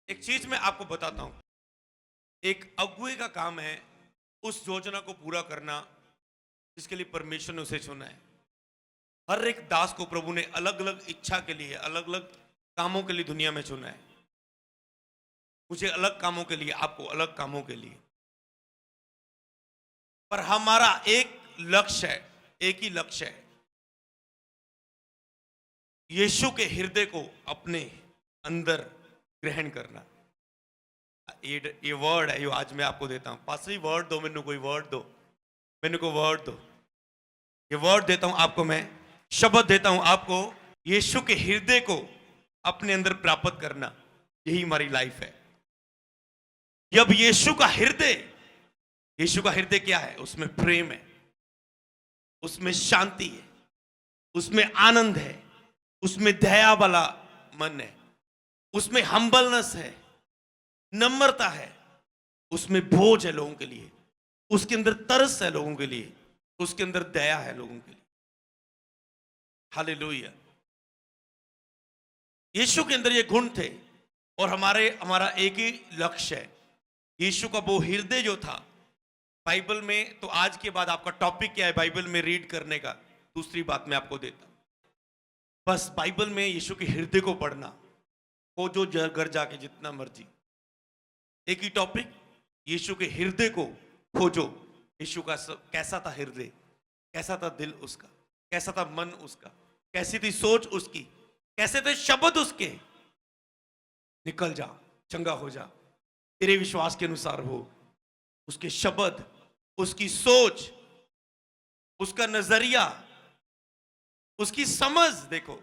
एक चीज मैं आपको बताता हूं। एक अगुए का काम है उस योजना को पूरा करना जिसके लिए परमेश्वर ने उसे चुना है। हर एक दास को प्रभु ने अलग अलग इच्छा के लिए, अलग अलग कामों के लिए दुनिया में चुना है। मुझे अलग कामों के लिए, आपको अलग कामों के लिए। पर हमारा एक लक्ष्य है, एक ही लक्ष्य है, यीशु के हृदय को अपने अंदर ग्रहण करना। ये वर्ड है, ये आज मैं आपको देता हूं। पास वर्ड दो, मैंने कोई वर्ड दो, मैंने को वर्ड दो। ये वर्ड देता हूं आपको, मैं शब्द देता हूं आपको। यीशु के हृदय को अपने अंदर प्राप्त करना, यही हमारी लाइफ है। जब यीशु का हृदय क्या है? उसमें प्रेम है, उसमें शांति है, उसमें आनंद है, उसमें दया वाला मन है, उसमें हम्बलनेस है, नम्रता है, उसमें बोझ है लोगों के लिए, उसके अंदर तरस है लोगों के लिए, उसके अंदर दया है लोगों के लिए। हालेलुया। यीशु के अंदर ये गुण थे और हमारा एक ही लक्ष्य है। यीशु का वो हृदय जो था बाइबल में, तो आज के बाद आपका टॉपिक क्या है बाइबल में रीड करने का? दूसरी बात मैं आपको देता हूं, बस बाइबल में यीशु के हृदय को पढ़ना। हो जो घर जाके जितना मर्जी, एक ही टॉपिक, यीशु के हृदय को खोजो। यीशु का कैसा था हृदय, कैसा था दिल उसका, कैसा था मन उसका, कैसी थी सोच उसकी, कैसे थे शब्द उसके। निकल जा, चंगा हो जा, तेरे विश्वास के अनुसार हो। उसके शब्द, उसकी सोच, उसका नजरिया, उसकी समझ देखो।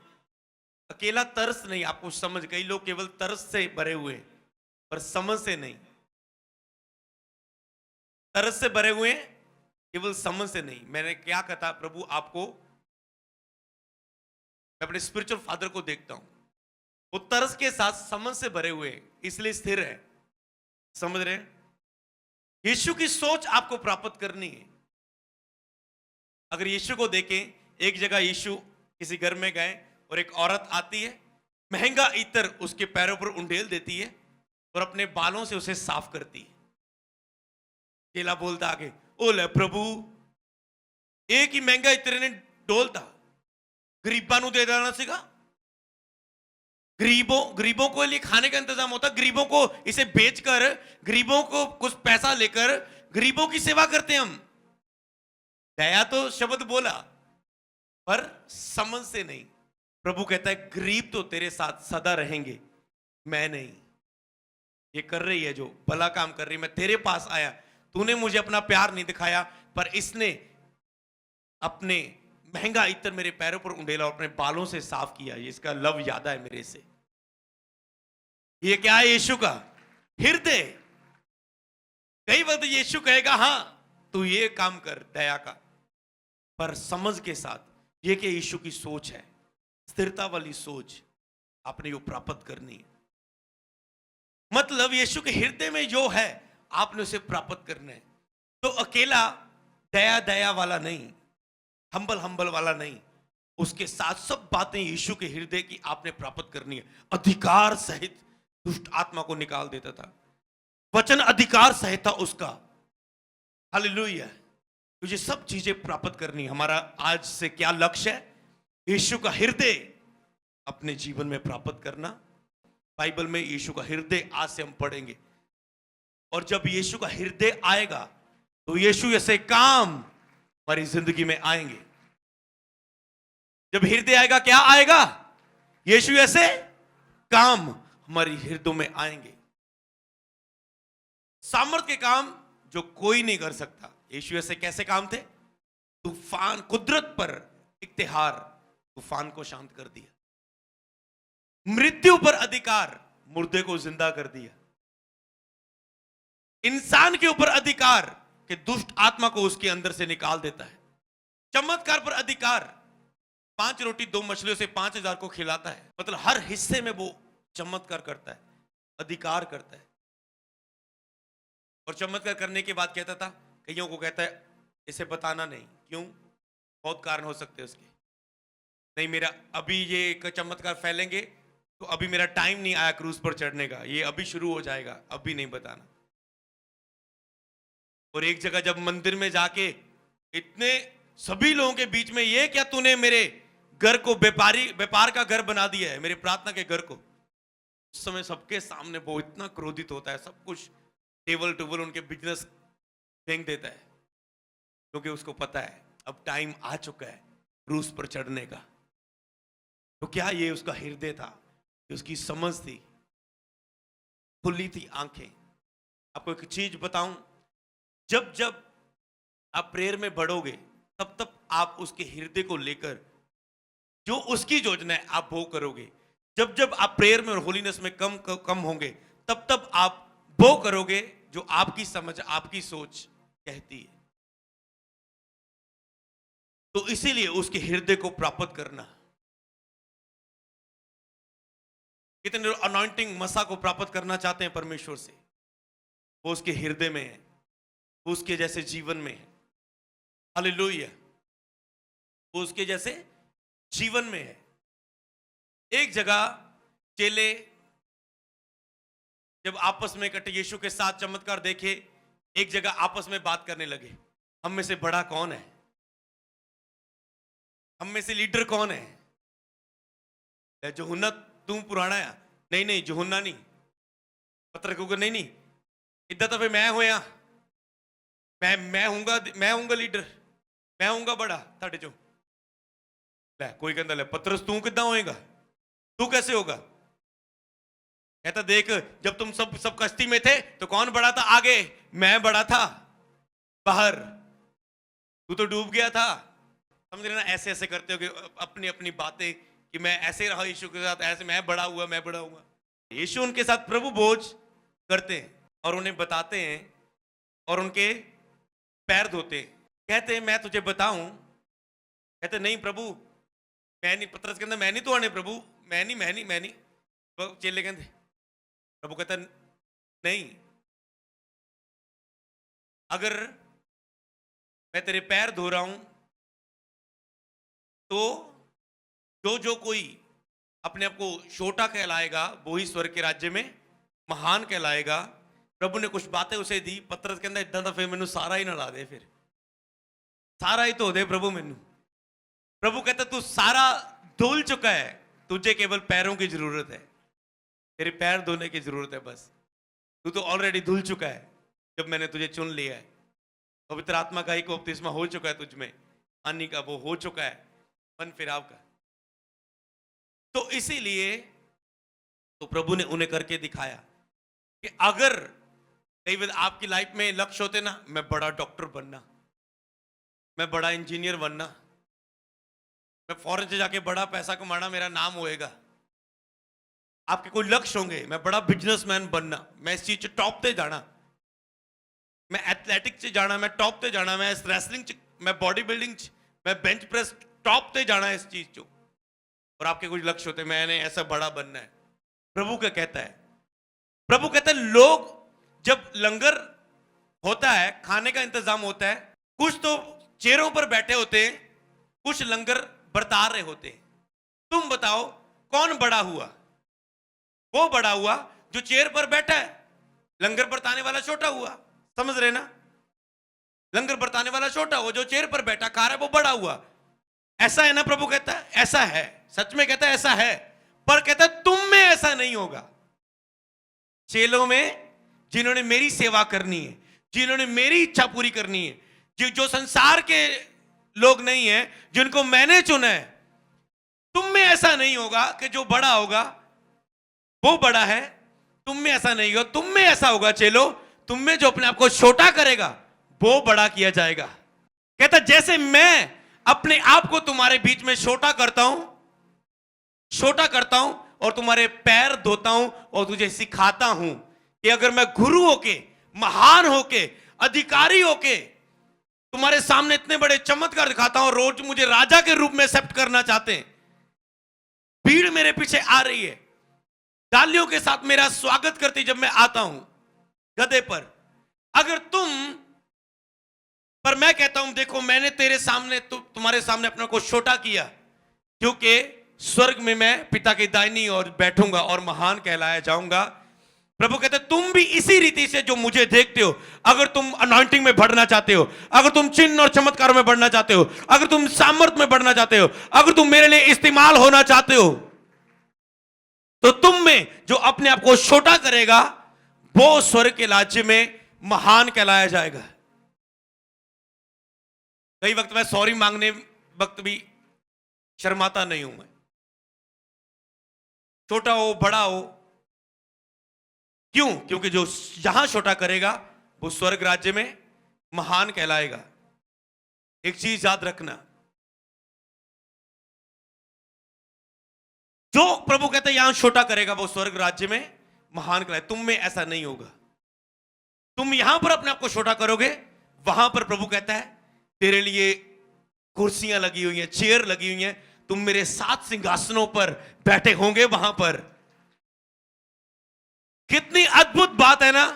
अकेला तरस नहीं, आपको समझ। कई लोग केवल तरस से भरे हुए हैं पर समझ से नहीं। तरस से भरे हुए हैं, केवल समझ से नहीं। मैंने क्या कहा, प्रभु आपको, मैं अपने स्पिरिचुअल फादर को देखता हूं, वो तरस के साथ समझ से भरे हुए हैं, इसलिए स्थिर है। समझ रहे हैं? यीशु की सोच आपको प्राप्त करनी है। अगर यीशु को देखें, एक जगह यीशु किसी घर में गए और एक औरत आती है, महंगा इत्र उसके पैरों पर उंडेल देती है और अपने बालों से उसे साफ करती है। केला बोलता आगे, ओ ले प्रभु, एक ही महंगा इत्र ने डोलता, गरीबां ਨੂੰ दे देना सीगा। गरीबों को लिए खाने का इंतजाम होता, गरीबों को इसे बेचकर, गरीबों को कुछ पैसा लेकर गरीबों की सेवा करते हम। दया तो शब्द बोला पर समझ से नहीं। प्रभु कहता है गरीब तो तेरे साथ सदा रहेंगे, मैं नहीं। ये कर रही है जो भला काम कर रही, मैं तेरे पास आया, तूने मुझे अपना प्यार नहीं दिखाया, पर इसने अपने महंगा इत्र मेरे पैरों पर उंडेला और अपने बालों से साफ किया। ये इसका लव ज्यादा है मेरे से। ये क्या है? यीशु का हृदय। कई वक्त यीशु कहेगा हां तू ये काम कर दया का, पर समझ के साथ। ये कि यीशु की सोच है, स्थिरता वाली सोच आपने वो प्राप्त करनी है। मतलब यीशु के हृदय में जो है आपने उसे प्राप्त करना है। तो अकेला दया दया वाला नहीं, हम्बल वाला नहीं, उसके साथ सब बातें यीशु के हृदय की आपने प्राप्त करनी है। अधिकार सहित दुष्ट आत्मा को निकाल देता था, वचन अधिकार सहित था उसका। हालेलुया। तुझे सब चीजें प्राप्त करनी। हमारा आज से क्या लक्ष्य है? यीशु का हृदय अपने जीवन में प्राप्त करना। बाइबल में यीशु का हृदय आज से हम पढ़ेंगे, और जब यीशु का हृदय आएगा तो यीशु ऐसे काम हमारी जिंदगी में आएंगे। जब हृदय आएगा, क्या आएगा? यीशु ऐसे काम हमारी हृदय में आएंगे। सामर्थ के काम जो कोई नहीं कर सकता। यीशु ऐसे कैसे काम थे? तूफान, कुदरत पर एक त्योहार, तूफान को शांत कर दिया। मृत्यु पर अधिकार, मुर्दे को जिंदा कर दिया। इंसान के ऊपर अधिकार कि दुष्ट आत्मा को उसके अंदर से निकाल देता है। चमत्कार पर अधिकार, 5 रोटी 2 मछलियों से 5,000 को खिलाता है। मतलब हर हिस्से में वो चमत्कार करता है, अधिकार करता है। और चमत्कार करने के बाद कहता था, कईयों को कहता है इसे बताना नहीं। क्यों? बहुत कारण हो सकते हैं उसके। नहीं, मेरा अभी ये एक चमत्कार फैलेंगे तो अभी मेरा टाइम नहीं आया क्रूज पर चढ़ने का, ये अभी शुरू हो जाएगा, अभी नहीं बताना। और एक जगह जब मंदिर में जाके इतने सभी लोगों के बीच में, ये क्या तूने मेरे घर को व्यापार का घर बना दिया है, मेरे प्रार्थना के घर को। उस समय सबके सामने वो इतना क्रोधित होता है, सब कुछ टेबल टेबल उनके बिजनेस फेंक देता है, क्योंकि उसको पता है अब टाइम आ चुका है क्रूस पर चढ़ने का। तो क्या ये उसका हृदय था, उसकी समझ थी, खुली थी आंखें। आपको एक चीज बताऊं, जब जब आप प्रेयर में बढ़ोगे तब तब आप उसके हृदय को लेकर जो उसकी योजना है आप वो करोगे। जब जब आप प्रेयर में और होलीनेस में कम होंगे तब तब आप वो करोगे जो आपकी समझ, आपकी सोच कहती है। तो इसीलिए उसके हृदय को प्राप्त करना, कितने अनॉइंटिंग मसा को प्राप्त करना चाहते हैं परमेश्वर से, वो उसके हृदय में है, वो उसके जैसे जीवन में है। हालेलुया, वो उसके जैसे जीवन में है। एक जगह चेले जब आपस में इकट्ठे यीशु के साथ चमत्कार देखे, एक जगह आपस में बात करने लगे, हम में से बड़ा कौन है, हम में से लीडर कौन है। यूहन्ना तू पुराना है, नहीं नहीं यूहन्ना नहीं, पत्र को नहीं नहीं इदा तो फिर मैं होया, मैं हूंगा लीडर, मैं हूंगा बड़ा ताड़े चो। कोई कहता ले पत्रस तू किदा होएगा, तू कैसे होगा। कहता देख जब तुम सब कश्ती में थे तो कौन बड़ा था आगे, मैं बड़ा था बाहर, तू तो डूब गया था। समझ रहे ना, ऐसे ऐसे करते हो कि अपनी अपनी बातें कि मैं ऐसे रहा यीशु के साथ, ऐसे मैं बड़ा हुआ। यीशु उनके साथ प्रभु भोज करते हैं और उन्हें बताते हैं और उनके पैर धोते। कहते हैं मैं तुझे बताऊं, कहते नहीं प्रभु मैं नहीं, पतरस कहता मैं नहीं तो आने प्रभु, मैं नहीं। चेले कहते, प्रभु कहता नहीं, अगर मैं तेरे पैर धो रहा हूं तो जो कोई अपने आप को छोटा कहलाएगा वो ही स्वर्ग के राज्य में महान कहलाएगा। प्रभु ने कुछ बातें उसे दी। पतरस कहता इदा तो फिर मैनू सारा ही नला दे, फिर सारा ही धो दे प्रभु मैनू। प्रभु कहता तू सारा धुल चुका है, तुझे केवल पैरों की जरूरत है, तेरे पैर धोने की जरूरत है बस, तू तो ऑलरेडी धुल चुका है जब मैंने तुझे चुन लिया है। पवित्र आत्मा का ही को बपतिस्मा हो चुका है तुझ में, पानी का वो हो चुका है, मन फिराव का। तो इसीलिए तो प्रभु ने उन्हें करके दिखाया कि अगर कई बार आपकी लाइफ में लक्ष्य होते ना, मैं बड़ा डॉक्टर बनना, मैं बड़ा इंजीनियर बनना, मैं फॉरेन से जाके बड़ा पैसा कमाना, मेरा नाम होएगा। आपके कोई लक्ष्य होंगे, मैं बड़ा बिजनेसमैन बनना, मैं इस चीज टॉप पे जाना, मैं एथलेटिक्स से जाना, मैं टॉप पे जाना, मैं रेसलिंग, मैं बॉडी बिल्डिंग, मैं बेंच प्रेस टॉप पे जाना है इस चीज को। और आपके कुछ लक्ष्य होते हैं, मैंने ऐसा बड़ा बनना है। प्रभु क्या कहता है, प्रभु कहता है लोग जब लंगर होता है, खाने का इंतजाम होता है, कुछ तो चेयरों पर बैठे होते हैं, कुछ लंगर बरता रहे होते हैं। तुम बताओ कौन बड़ा हुआ। वो बड़ा हुआ जो चेयर पर बैठा है, लंगर बरताने वाला छोटा हुआ। समझ रहे ना, लंगर बरताने वाला छोटा हुआ, जो चेयर पर बैठा खा रहा है वो बड़ा हुआ। ऐसा है ना, प्रभु कहता है ऐसा है, सच में कहता है ऐसा है, पर कहता है तुम में ऐसा नहीं होगा। चेलों में जिन्होंने मेरी सेवा करनी है, जिन्होंने मेरी इच्छा पूरी करनी है, जो संसार के लोग नहीं है, जिनको मैंने चुना है, तुम में ऐसा नहीं होगा कि जो बड़ा होगा वो बड़ा है। तुम में ऐसा नहीं होगा, तुम में ऐसा होगा चेलो, तुम में जो अपने आप को छोटा करेगा वो बड़ा किया जाएगा। कहता जैसे मैं अपने आप को तुम्हारे बीच में छोटा करता हूं और तुम्हारे पैर धोता हूं और तुझे सिखाता हूं कि अगर मैं गुरु होके, महान होके, अधिकारी होके तुम्हारे सामने इतने बड़े चमत्कार दिखाता हूं, रोज मुझे राजा के रूप में एक्सेप्ट करना चाहते हैं, भीड़ मेरे पीछे आ रही है, तालियों के साथ मेरा स्वागत करती जब मैं आता हूं गधे पर, अगर मैं कहता हूं देखो मैंने तेरे सामने तुम्हारे सामने अपने को छोटा किया, क्योंकि स्वर्ग में मैं पिता की दाहिनी ओर बैठूंगा और महान कहलाया जाऊंगा। प्रभु कहते तुम भी इसी रीति से जो मुझे देखते हो, अगर तुम अनॉइंटिंग में बढ़ना चाहते हो, अगर तुम चिन्ह और चमत्कारों में बढ़ना चाहते हो, अगर तुम सामर्थ में बढ़ना चाहते हो, अगर तुम मेरे लिए इस्तेमाल होना चाहते हो, तो तुम में जो अपने आप को छोटा करेगा वो स्वर्ग के राज्य में महान कहलाया जाएगा। कई वक्त मैं सॉरी मांगने वक्त भी शर्माता नहीं हूं। मैं छोटा हो बड़ा हो, क्यों? क्योंकि जो जहां छोटा करेगा वो स्वर्ग राज्य में महान कहलाएगा। एक चीज याद रखना, जो प्रभु कहते हैं यहां छोटा करेगा वो स्वर्ग राज्य में महान कहलाएगा। तुम में ऐसा नहीं होगा। तुम यहां पर अपने आप को छोटा करोगे, वहां पर प्रभु कहता है तेरे लिए कुर्सियां लगी हुई हैं, चेयर लगी हुई हैं, तुम मेरे 7 सिंहासनों पर बैठे होंगे वहां पर। कितनी अद्भुत बात है ना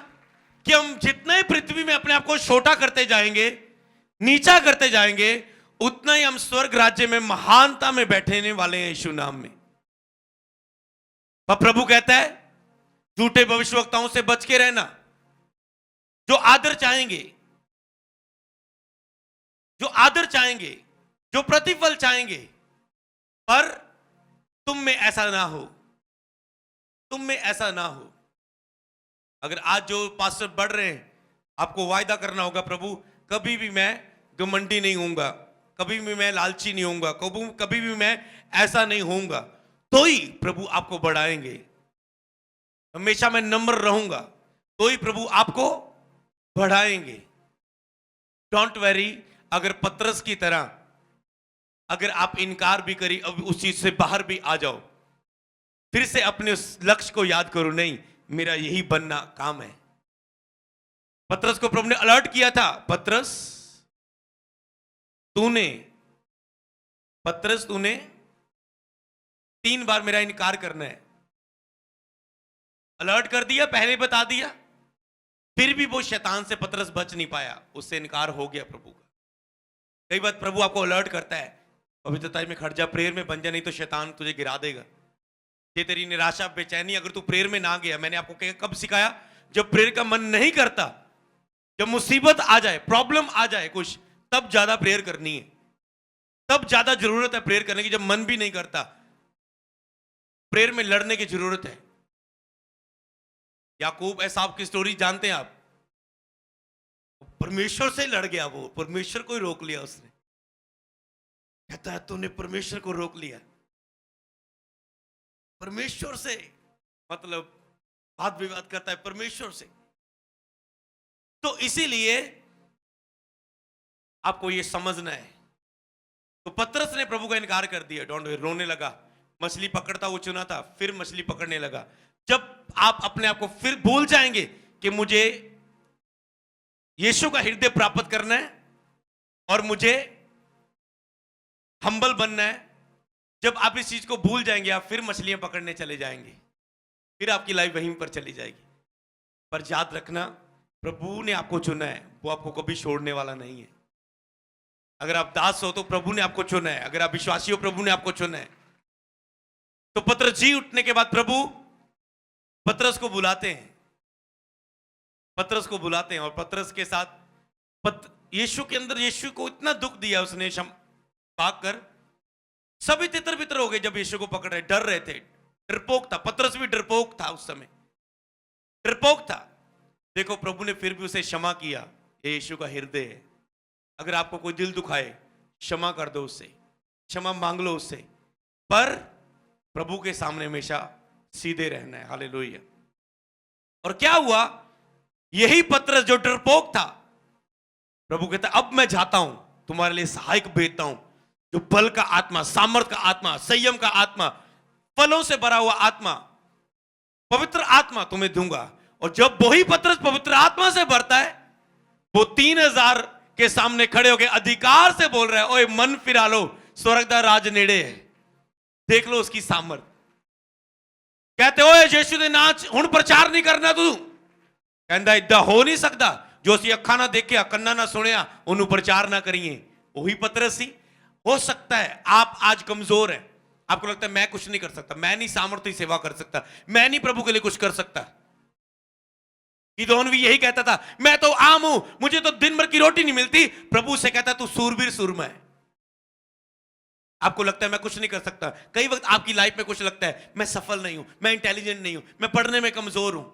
कि हम जितने पृथ्वी में अपने आप को छोटा करते जाएंगे, नीचा करते जाएंगे, उतना ही हम स्वर्ग राज्य में महानता में बैठने वाले हैं यीशु नाम में। पर प्रभु कहता है झूठे भविष्यवक्ताओं से बच के रहना, जो आदर चाहेंगे, जो आदर चाहेंगे, जो प्रतिफल चाहेंगे, पर तुम में ऐसा ना हो, तुम में ऐसा ना हो। अगर आज जो पास्टर बढ़ रहे हैं, आपको वायदा करना होगा प्रभु कभी भी मैं घमंडी नहीं होऊंगा, कभी भी मैं लालची नहीं होऊंगा, कभी भी मैं ऐसा नहीं होऊंगा, तो ही प्रभु आपको बढ़ाएंगे। हमेशा मैं नम्र रहूंगा तो ही प्रभु आपको बढ़ाएंगे। डोंट वरी, अगर पतरस की तरह अगर आप इनकार भी करी, अब उस चीज से बाहर भी आ जाओ, फिर से अपने उस लक्ष्य को याद करो, नहीं मेरा यही बनना काम है। पतरस को प्रभु ने अलर्ट किया था, पतरस तूने 3 बार मेरा इनकार करना है। अलर्ट कर दिया, पहले बता दिया, फिर भी वो शैतान से पतरस बच नहीं पाया, उससे इनकार हो गया प्रभु का। कई बार प्रभु आपको अलर्ट करता है, पवित्रता में खड़ जा, प्रेयर में बन जा, नहीं तो शैतान तुझे गिरा देगा। ये तेरी निराशा बेचैनी, अगर तू प्रेयर में ना गया, मैंने आपको कब सिखाया, जब प्रेयर का मन नहीं करता, जब मुसीबत आ जाए, प्रॉब्लम आ जाए कुछ, तब ज्यादा प्रेयर करनी है, तब ज्यादा जरूरत है प्रेयर करने की। जब मन भी नहीं करता, प्रेयर में लड़ने की जरूरत है। याकूब एसाव की स्टोरी जानते हैं आप, परमेश्वर से लड़ गया, वो परमेश्वर को ही रोक लिया उसने। कहता है तूने परमेश्वर को रोक लिया। परमेश्वर से मतलब वाद विवाद करता है परमेश्वर से। तो इसीलिए आपको यह समझना है। तो पतरस ने प्रभु का इनकार कर दिया, डोंट वरी, रोने लगा, मछली पकड़ता वो चुना था, फिर मछली पकड़ने लगा। जब आप अपने आप को फिर भूल जाएंगे कि मुझे यीशु का हृदय प्राप्त करना है और मुझे हम्बल बनना है, जब आप इस चीज को भूल जाएंगे, आप फिर मछलियां पकड़ने चले जाएंगे, फिर आपकी लाइफ वहीं पर चली जाएगी। पर याद रखना, प्रभु ने आपको चुना है, वो आपको कभी छोड़ने वाला नहीं है। अगर आप दास हो तो प्रभु ने आपको चुना है, अगर आप विश्वासी हो प्रभु ने आपको चुना है। तो पतरस जी उठने के बाद प्रभु पतरस को बुलाते हैं, पतरस को बुलाते हैं, और पतरस के साथ यीशु के अंदर, यीशु को इतना दुख दिया उसने, भाग कर सभी तितर बितर हो गए जब यीशु को पकड़ रहे, डर रहे थे, डरपोक था। पतरस भी डरपोक था, उस समय डरपोक था। देखो प्रभु ने फिर भी उसे क्षमा किया। ये यीशु का हृदय है। अगर आपको कोई दिल दुखाए, क्षमा कर दो उससे, क्षमा मांग लो उससे, पर प्रभु के सामने हमेशा सीधे रहना है। हालेलुया। और क्या हुआ, यही पतरस जो डरपोक था, प्रभु कहता अब मैं जाता हूं, तुम्हारे लिए सहायक भेजता हूं, जो बल का आत्मा, सामर्थ का आत्मा, संयम का आत्मा, फलों से भरा हुआ आत्मा, पवित्र आत्मा तुम्हें दूंगा। और जब वही पतरस पवित्र आत्मा से भरता है, वो 3000 के सामने खड़े होकर अधिकार से बोल रहा है, ओए मन फिरा लो, स्वर्ग दा राज नेड़े है, देख लो उसकी सामर्थ। कहते ओए यीशु दे नाच हुण प्रचार नहीं करना तू, कहता इदा हो नहीं सकता, जो असी अखा ना देखिया, कन्ना ना सुनिया, उन्होंने प्रचार ना करिए। वही पतरस ही। हो सकता है आप आज कमजोर हैं, आपको लगता है मैं कुछ नहीं कर सकता, मैं नहीं सामर्थ्य सेवा कर सकता, मैं नहीं प्रभु के लिए कुछ कर सकता। गिदोन भी यही कहता था, मैं तो आम हूं, मुझे तो दिन भर की रोटी नहीं मिलती। प्रभु से कहता तू सूरवीर सूरमा है। आपको लगता है मैं कुछ नहीं कर सकता, कई वक्त आपकी लाइफ में कुछ लगता है मैं सफल नहीं हूं, मैं इंटेलिजेंट नहीं हूं, मैं पढ़ने में कमजोर हूं,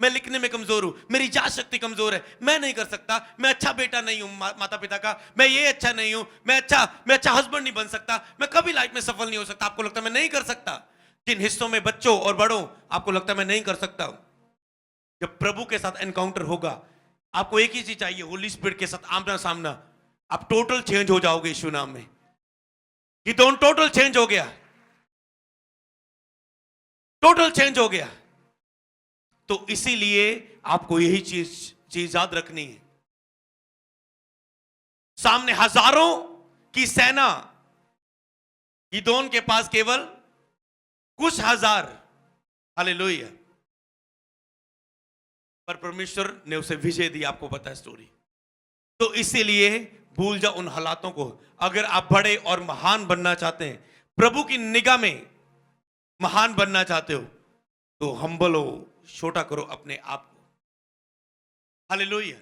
मैं लिखने में कमजोर हूं, मेरी याद शक्ति कमजोर है, मैं नहीं कर सकता, मैं अच्छा बेटा नहीं हूं माता पिता का, मैं ये अच्छा नहीं हूं, मैं अच्छा हस्बैंड नहीं बन सकता, मैं कभी लाइफ में सफल नहीं हो सकता। आपको लगता है मैं नहीं कर सकता। जिन हिस्सों में बच्चों और बड़ों आपको लगता है मैं नहीं कर सकता, जब प्रभु के साथ एनकाउंटर होगा, आपको एक ही चीज चाहिए, होली स्पिरिट के साथ आमना सामना, आप टोटल चेंज हो जाओगे यीशु नाम में। गिदोन टोटल चेंज हो गया, टोटल चेंज हो गया। तो इसीलिए आपको यही चीज याद रखनी है। सामने हजारों की सेना, गिदोन के पास केवल कुछ हजार। हालेलुया। पर परमेश्वर ने उसे विजय दी, आपको पता है स्टोरी। तो इसीलिए भूल जाओ उन हालातों को। अगर आप बड़े और महान बनना चाहते हैं, प्रभु की निगाह में महान बनना चाहते हो, तो हम्बल हो, छोटा करो अपने आप को। हालेलुया।